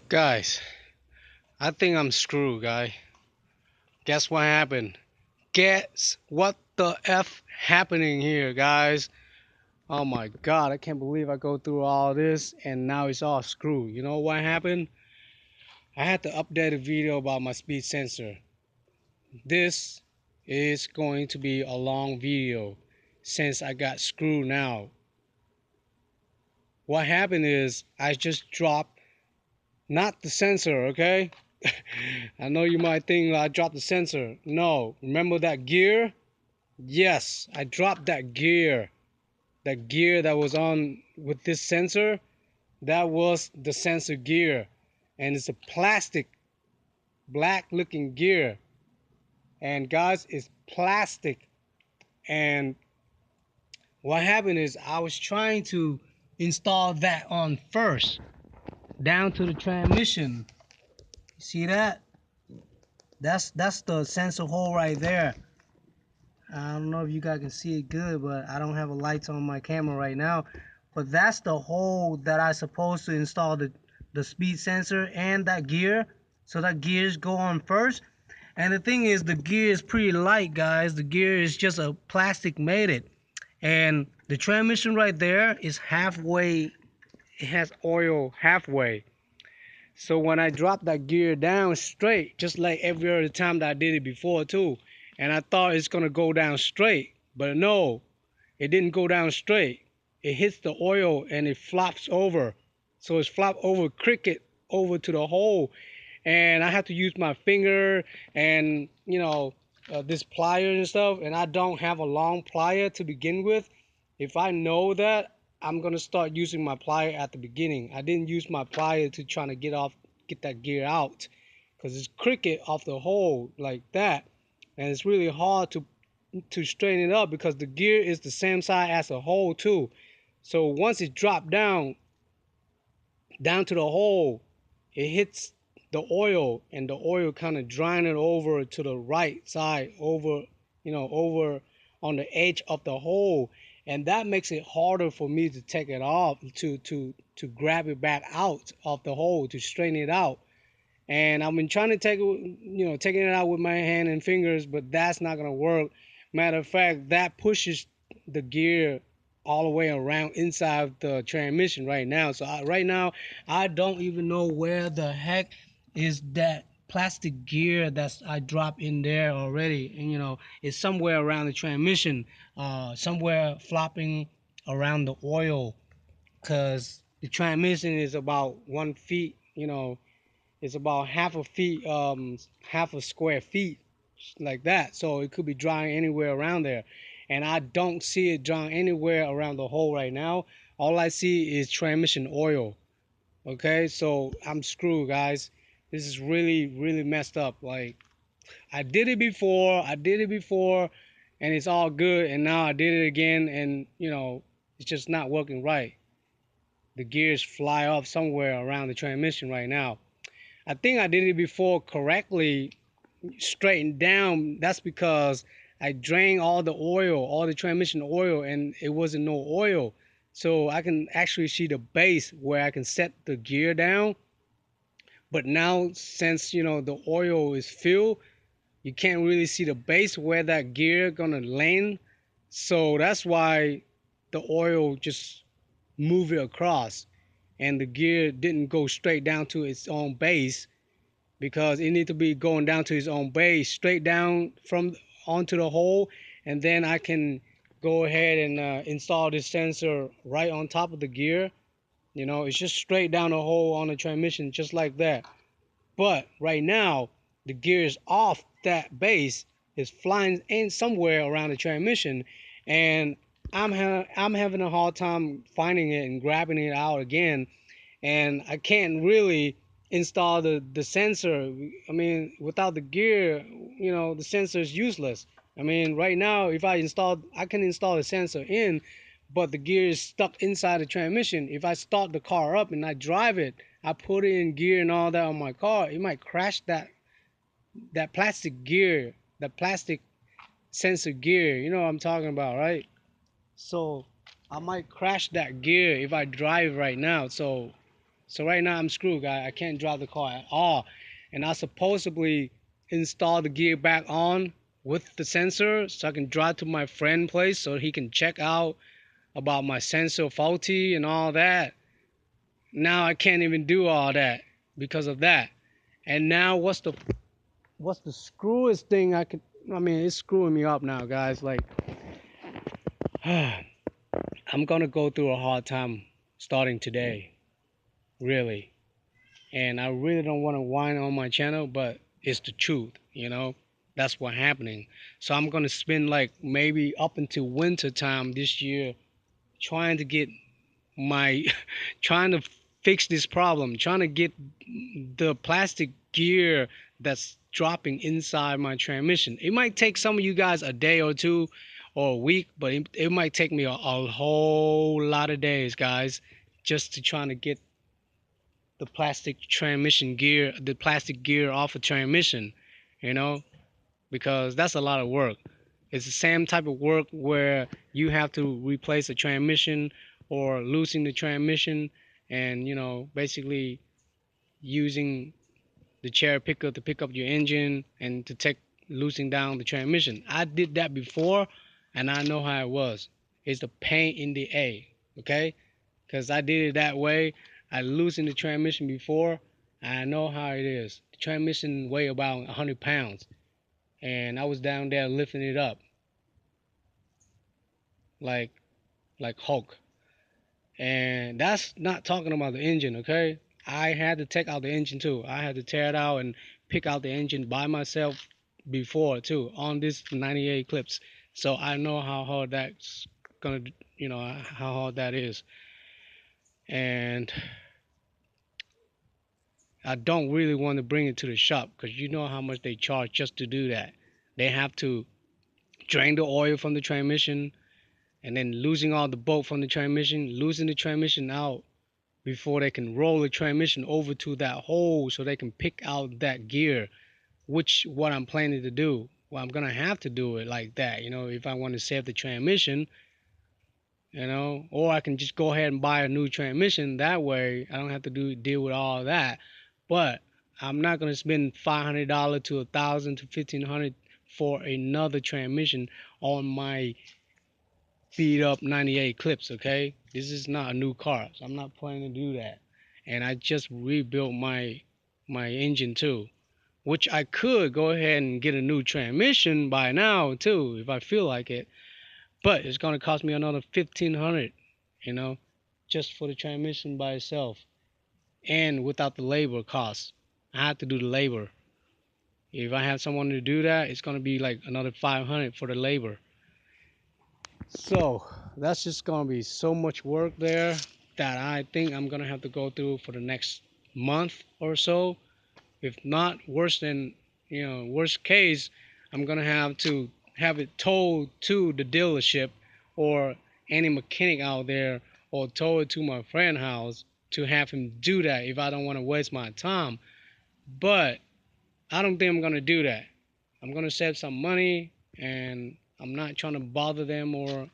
Guys, I think I'm screwed, guy. Guess what happened? Guess what the F happening here, guys? Oh my god, I can't believe I go through all this and now it's all screwed. You know what happened? I had to update a video about my speed sensor. This is going to be a long video since I got screwed now. What happened is I just dropped not the sensor, okay? I know you might think I dropped the sensor. No, remember that gear? Yes, I dropped that gear. That gear that was on with this sensor, that was the sensor gear. And it's a plastic, black looking gear. And guys, it's plastic. And what happened is I was trying to install that on first, down to the transmission. See that? That's the sensor hole right there. I don't know if you guys can see it good, but I don't have a light on my camera right now. But that's the hole that I supposed to install the speed sensor and that gear. So that gears go on first. And the thing is, the gear is pretty light, guys. The gear is just a plastic made it. And the transmission right there is halfway. It has oil halfway. So when I dropped that gear down straight, just like every other time that I did it before too, and I thought it's gonna go down straight, but no, it didn't go down straight. It hits the oil and it flops over. So it's flop over cricket over to the hole, and I have to use my finger and this plier and stuff, and I don't have a long plier to begin with. If I know that, I'm gonna start using my plier at the beginning. I didn't use my plier to try to get that gear out, because it's cricket off the hole like that, and it's really hard to straighten it up because the gear is the same size as the hole too. So once it dropped down to the hole, it hits the oil, and the oil kind of drying it over to the right side, over on the edge of the hole, and that makes it harder for me to take it off, to grab it back out of the hole, to straighten it out. And I've been trying to taking it out with my hand and fingers, but that's not gonna work. Matter of fact, that pushes the gear all the way around inside the transmission right now. So right now, I don't even know where the heck is that plastic gear that's I dropped in there already. And it's somewhere around the transmission, somewhere flopping around the oil, because the transmission is about 1 feet. It's about half a feet, half a square feet, like that. So it could be drying anywhere around there, and I don't see it drying anywhere around the hole right now. All I see is transmission oil. Okay, so I'm screwed, guys. This is really, really messed up. Like, I did it before, and it's all good, and now I did it again, and it's just not working right. The gears fly off somewhere around the transmission right now. I think I did it before correctly, straightened down. That's because I drained all the oil, all the transmission oil, and it wasn't no oil. So I can actually see the base where I can set the gear down. But now, since the oil is filled, you can't really see the base where that gear gonna land. So that's why the oil just move it across, and the gear didn't go straight down to its own base, because it need to be going down to its own base, straight down from onto the hole, and then I can go ahead and install this sensor right on top of the gear. It's just straight down the hole on the transmission, just like that. But right now, the gear is off that base, is flying in somewhere around the transmission, and I'm having a hard time finding it and grabbing it out again, and I can't really install the sensor. I mean, without the gear, the sensor is useless. I mean, right now, if I can install the sensor in, but the gear is stuck inside the transmission. If I start the car up and I drive it, I put it in gear and all that on my car, it might crash that plastic gear, the plastic sensor gear. You know what I'm talking about, right? So I might crash that gear if I drive right now. So So right now I'm screwed, guy. I can't drive the car at all. And I supposedly install the gear back on with the sensor so I can drive to my friend place so he can check out about my sensor faulty and all that. Now I can't even do all that because of that. And now what's the screwiest thing I could, I mean, it's screwing me up now, guys. Like I'm gonna go through a hard time starting today, really. And I really don't want to whine on my channel, but it's the truth, you know. That's what's happening. So I'm gonna spend like maybe up until winter time this year trying to get my trying to fix this problem, trying to get the plastic gear that's dropping inside my transmission. It might take some of you guys a day or two or a week, but it might take me a whole lot of days, guys, just to trying to get the plastic transmission gear, the plastic gear off a transmission, you know, because that's a lot of work. It's the same type of work where you have to replace a transmission or loosen the transmission and, you know, basically using the cherry picker to pick up your engine and to take loosening down the transmission. I did that before and I know how it was. It's the pain in the A, okay? Because I did it that way. I loosened the transmission before. I know how it is. The transmission weigh about 100 pounds, and I was down there lifting it up like Hulk. And that's not talking about the engine, okay? I had to take out the engine too. I had to tear it out and pick out the engine by myself before too on this 98 Eclipse. So I know how hard that's gonna, how hard that is. And I don't really want to bring it to the shop because you know how much they charge just to do that. They have to drain the oil from the transmission and then losing all the bolt from the transmission, losing the transmission out before they can roll the transmission over to that hole so they can pick out that gear, which what I'm planning to do. Well, I'm gonna have to do it like that, if I want to save the transmission, or I can just go ahead and buy a new transmission. That way, I don't have to deal with all that. But I'm not gonna spend $500 to $1,000 to $1,500 for another transmission on my beat up 98 Eclipse. Okay, this is not a new car, so I'm not planning to do that. And I just rebuilt my engine too, which I could go ahead and get a new transmission by now too if I feel like it, but it's going to cost me another 1,500, you know, just for the transmission by itself and without the labor costs. I have to do the labor. If I have someone to do that, it's going to be like another 500 for the labor. So that's just going to be so much work there that I think I'm going to have to go through for the next month or so. If not worse than, worst case, I'm going to have it towed to the dealership or any mechanic out there or tow it to my friend's house to have him do that if I don't want to waste my time. But I don't think I'm going to do that. I'm going to save some money and I'm not trying to bother them or,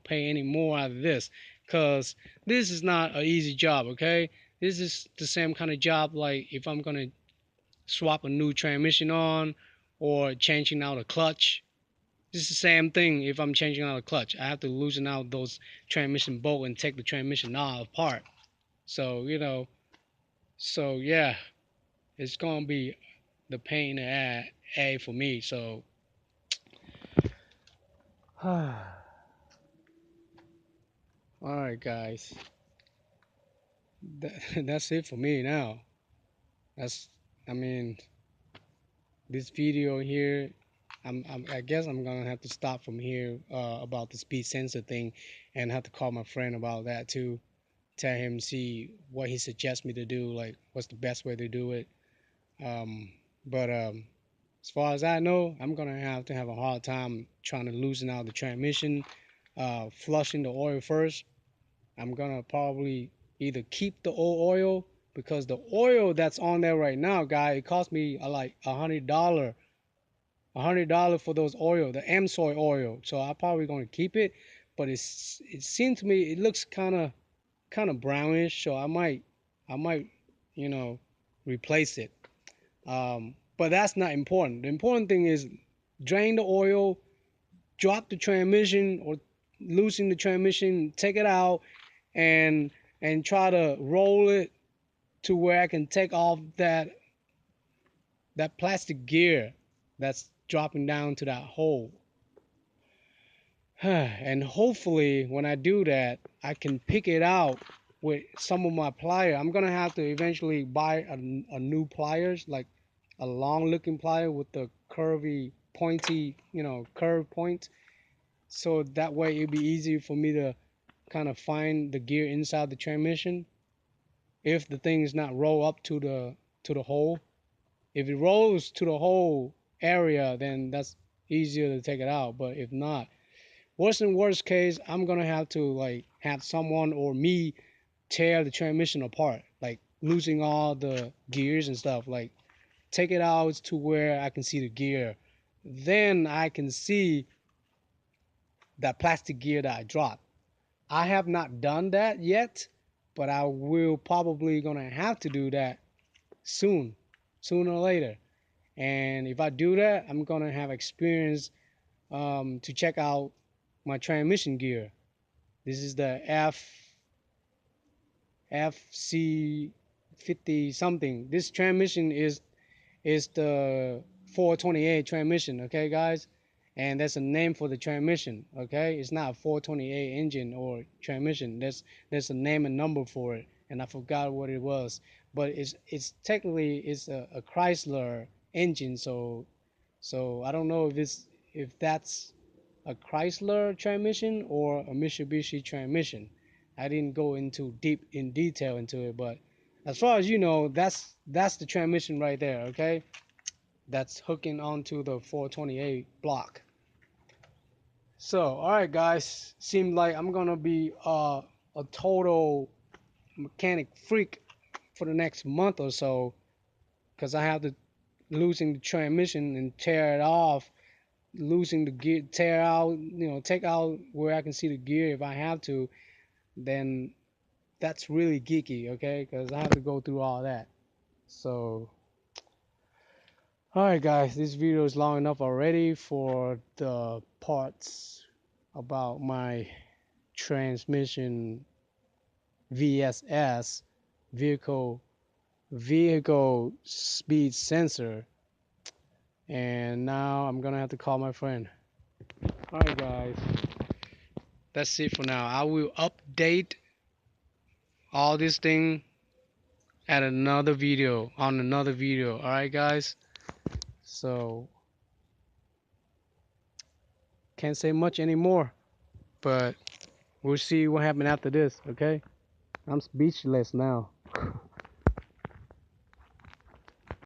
pay any more out of this because this is not an easy job, okay? This is the same kind of job like if I'm going to swap a new transmission on or changing out a clutch. It's the same thing if I'm changing out a clutch. I have to loosen out those transmission bolt and take the transmission knob apart. So, so yeah, it's going to be the pain in the A for me. So, all right, guys. That's it for me now. That's, I mean, this video here, I guess I'm gonna have to stop from here about the speed sensor thing, and have to call my friend about that too. Tell him see what he suggests me to do, like what's the best way to do it. Um, but as far as I know, I'm gonna have a hard time trying to loosen out the transmission, flushing the oil first. I'm gonna probably either keep the old oil because the oil that's on there right now, guy, it cost me like $100 for those oil, the Amsoy oil. So I'm probably gonna keep it, but it seems to me it looks kind of brownish. So I might, you know, replace it. But that's not important. The important thing is drain the oil, drop the transmission or loosen the transmission, take it out, and try to roll it to where I can take off that plastic gear that's dropping down to that hole. And hopefully when I do that, I can pick it out with some of my pliers. I'm gonna have to eventually buy a new pliers, like a long looking plier with the curvy, pointy, curve point. So that way it'd be easy for me to kind of find the gear inside the transmission if the thing is not roll up to the hole. If it rolls to the whole area, then that's easier to take it out. But if not, worst in worst case, I'm gonna have to like have someone or me tear the transmission apart, like losing all the gears and stuff. Like take it out to where I can see the gear. Then I can see that plastic gear that I dropped. I have not done that yet, but I will probably gonna have to do that soon, sooner or later. And if I do that, I'm gonna have experience to check out my transmission gear. This is the FC 50 something. This transmission is the 428 transmission, okay, guys? And that's a name for the transmission, okay? It's not a 428 engine or transmission. There's a name and number for it, and I forgot what it was. But it's technically it's a Chrysler engine, so I don't know if that's a Chrysler transmission or a Mitsubishi transmission. I didn't go into deep in detail into it, but as far as you know, that's the transmission right there, okay? That's hooking onto the 428 block. So, all right, guys, seems like I'm gonna be a total mechanic freak for the next month or so, because I have to losing the transmission and tear it off, losing the gear, tear out, take out where I can see the gear if I have to. Then that's really geeky, okay? Because I have to go through all that. So, alright, guys, this video is long enough already for the parts about my transmission VSS vehicle speed sensor. And now I'm gonna have to call my friend. Alright, guys, that's it for now. I will update all this thing at another video on another video. Alright, guys, so can't say much anymore, but we'll see what happened after this. Okay, I'm speechless now.